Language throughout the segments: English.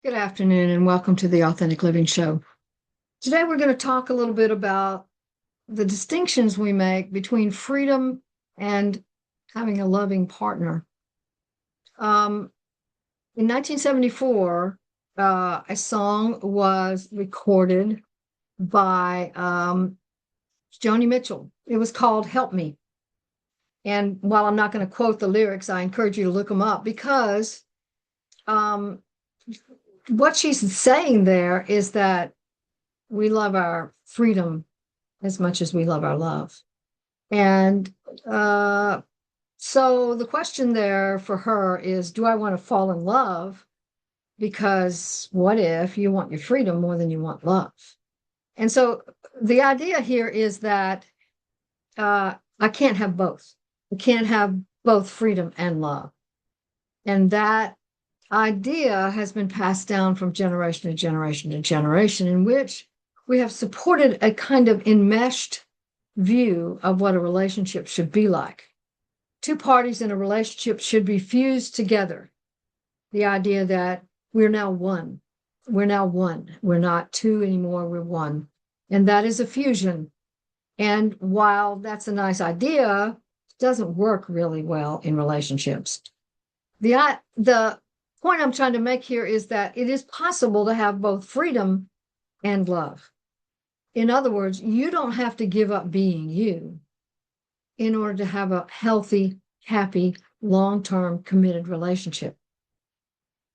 Good afternoon and welcome to the Authentic Living Show. Today we're going to talk a little bit about the distinctions we make between freedom and having a loving partner. In 1974, a song was recorded by Joni Mitchell. It was called Help Me. And while I'm not going to quote the lyrics, I encourage you to look them up because what she's saying there is that we love our freedom as much as we love our love. And so the question there for her is, do I want to fall in love? Because what if you want your freedom more than you want love? And so the idea here is that I can't have both. I can't have both freedom and love. And that idea has been passed down from generation to generation to generation, in which we have supported a kind of enmeshed view of what a relationship should be like. Two parties in a relationship should be fused together. The idea that we're now one. We're now one. We're not two anymore. We're one. And that is a fusion. And while that's a nice idea, it doesn't work really well in relationships. The point I'm trying to make here is that it is possible to have both freedom and love. In other words, you don't have to give up being you in order to have a healthy, happy, long-term committed relationship.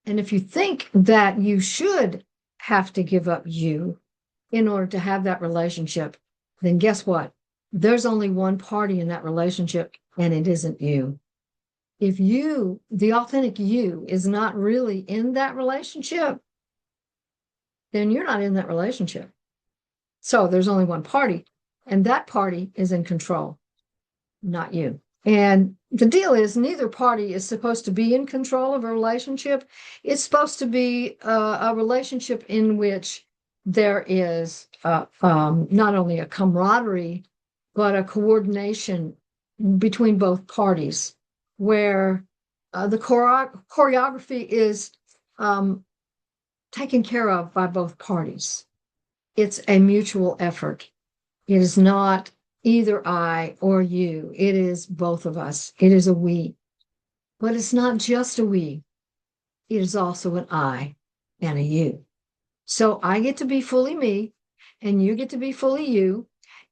And if you think that you should have to give up you in order to have that relationship, then guess what? There's only one party in that relationship, and it isn't you. If you, the authentic you, is not really in that relationship, then you're not in that relationship. So there's only one party, and that party is in control, not you. And the deal is neither party is supposed to be in control of a relationship. It's supposed to be a relationship in which there is not only a camaraderie, but a coordination between both parties, where the choreography is taken care of by both parties. It's a mutual effort. It is not either I or you. It is both of us. It is a we. But it's not just a we. It is also an I and a you. So I get to be fully me, and you get to be fully you.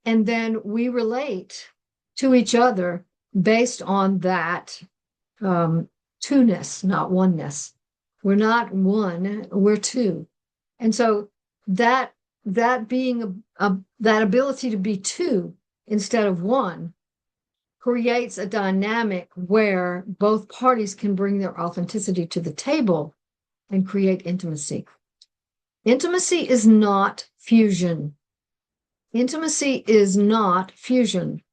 And then we relate to each other based on that two-ness, not oneness. We're not one, we're two. And so that being that ability to be two instead of one creates a dynamic where both parties can bring their authenticity to the table and create intimacy. Intimacy is not fusion. Intimacy is not fusion.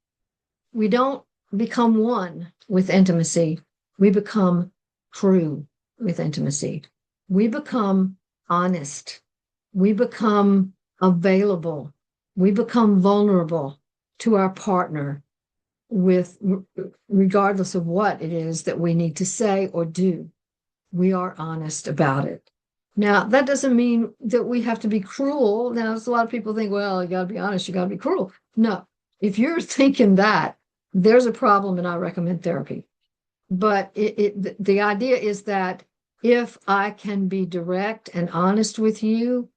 We don't become one with intimacy. We become true with intimacy. We become honest. We become available. We become vulnerable to our partner regardless of what it is that we need to say or do. We are honest about it. Now, that doesn't mean that we have to be cruel. Now, a lot of people think, well, you got to be honest, you got to be cruel. No, if you're thinking that, there's a problem, and I recommend therapy. But the idea is that if I can be direct and honest with you,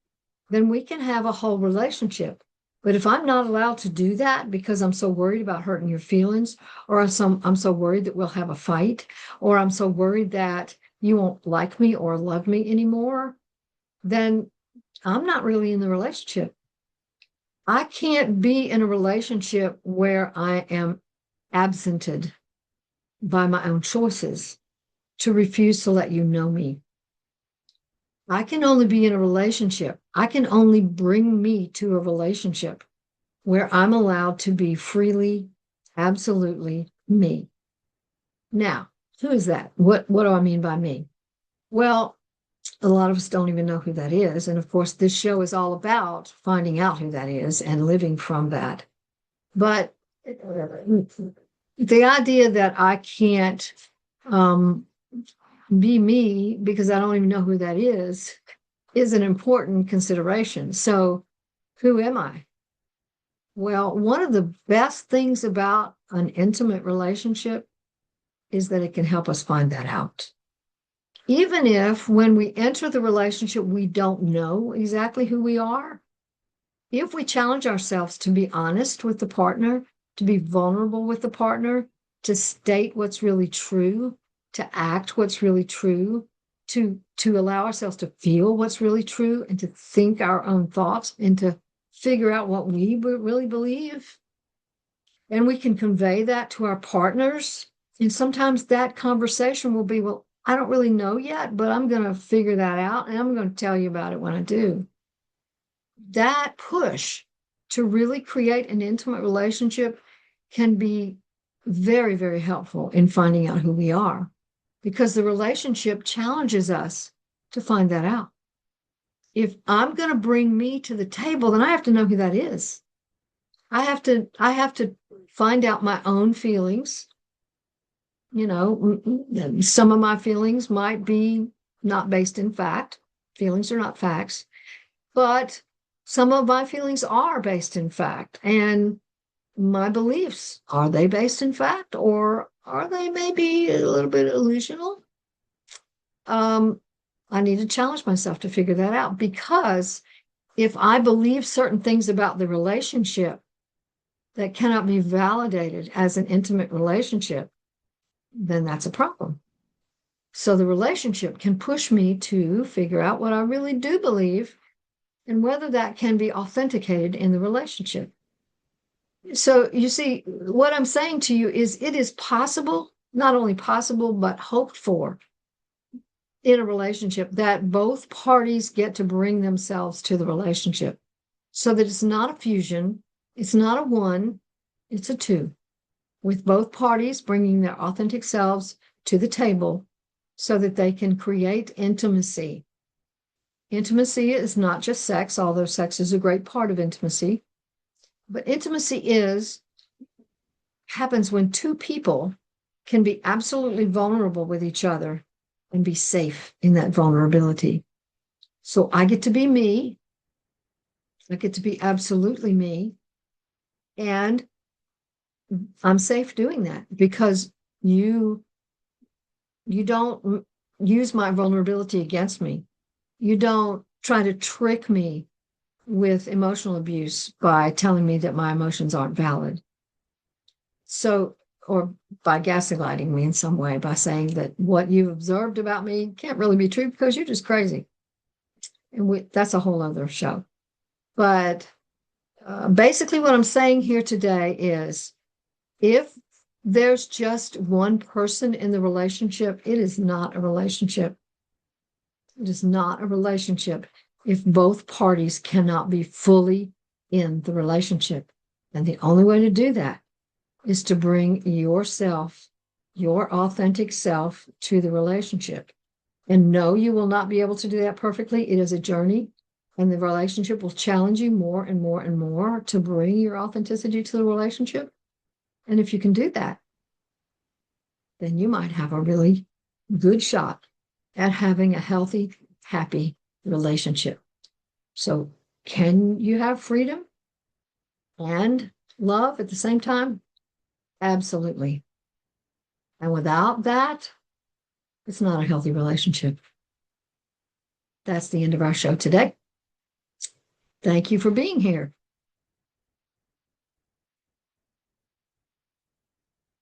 then we can have a whole relationship. But if I'm not allowed to do that because I'm so worried about hurting your feelings, or I'm so worried that we'll have a fight, or I'm so worried that you won't like me or love me anymore, then I'm not really in the relationship. I can't be in a relationship where I am absented by my own choices to refuse to let you know me. I can only be in a relationship. I can only bring me to a relationship where I'm allowed to be freely, absolutely me. Now, who is that? What do I mean by me? Well, a lot of us don't even know who that is. And of course, this show is all about finding out who that is and living from that. But the idea that I can't be me because I don't even know who that is is an important consideration. So who am I? Well, one of the best things about an intimate relationship is that it can help us find that out. Even if when we enter the relationship, we don't know exactly who we are, if we challenge ourselves to be honest with the partner, to be vulnerable with the partner, to state what's really true, to act what's really true, to allow ourselves to feel what's really true and to think our own thoughts and to figure out what we really believe. And we can convey that to our partners. And sometimes that conversation will be, well, I don't really know yet, but I'm going to figure that out and I'm going to tell you about it when I do. That push to really create an intimate relationship can be very, very helpful in finding out who we are, because the relationship challenges us to find that out. If I'm going to bring me to the table, then I have to know who that is. I have to find out my own feelings. You know, some of my feelings might be not based in fact. Feelings are not facts, but some of my feelings are based in fact. And my beliefs, are they based in fact, or are they maybe a little bit illusional? I need to challenge myself to figure that out, because if I believe certain things about the relationship that cannot be validated as an intimate relationship, then that's a problem. So the relationship can push me to figure out what I really do believe and whether that can be authenticated in the relationship. So you see, what I'm saying to you is it is possible, not only possible, but hoped for in a relationship that both parties get to bring themselves to the relationship so that it's not a fusion, it's not a one, it's a two, with both parties bringing their authentic selves to the table so that they can create intimacy. Intimacy is not just sex, although sex is a great part of intimacy, but intimacy happens when two people can be absolutely vulnerable with each other and be safe in that vulnerability. So I get to be me. I get to be absolutely me. And I'm safe doing that because you don't use my vulnerability against me. You don't try to trick me with emotional abuse by telling me that my emotions aren't valid. So, or by gaslighting me in some way, by saying that what you've observed about me can't really be true because you're just crazy. And that's a whole other show. But basically, what I'm saying here today is if there's just one person in the relationship, it is not a relationship. It is not a relationship if both parties cannot be fully in the relationship. And the only way to do that is to bring yourself, your authentic self, to the relationship. And no, you will not be able to do that perfectly. It is a journey, and the relationship will challenge you more and more and more to bring your authenticity to the relationship. And if you can do that, then you might have a really good shot at having a healthy, happy relationship. So, can you have freedom and love at the same time? Absolutely. And without that, it's not a healthy relationship. That's the end of our show today. Thank you for being here.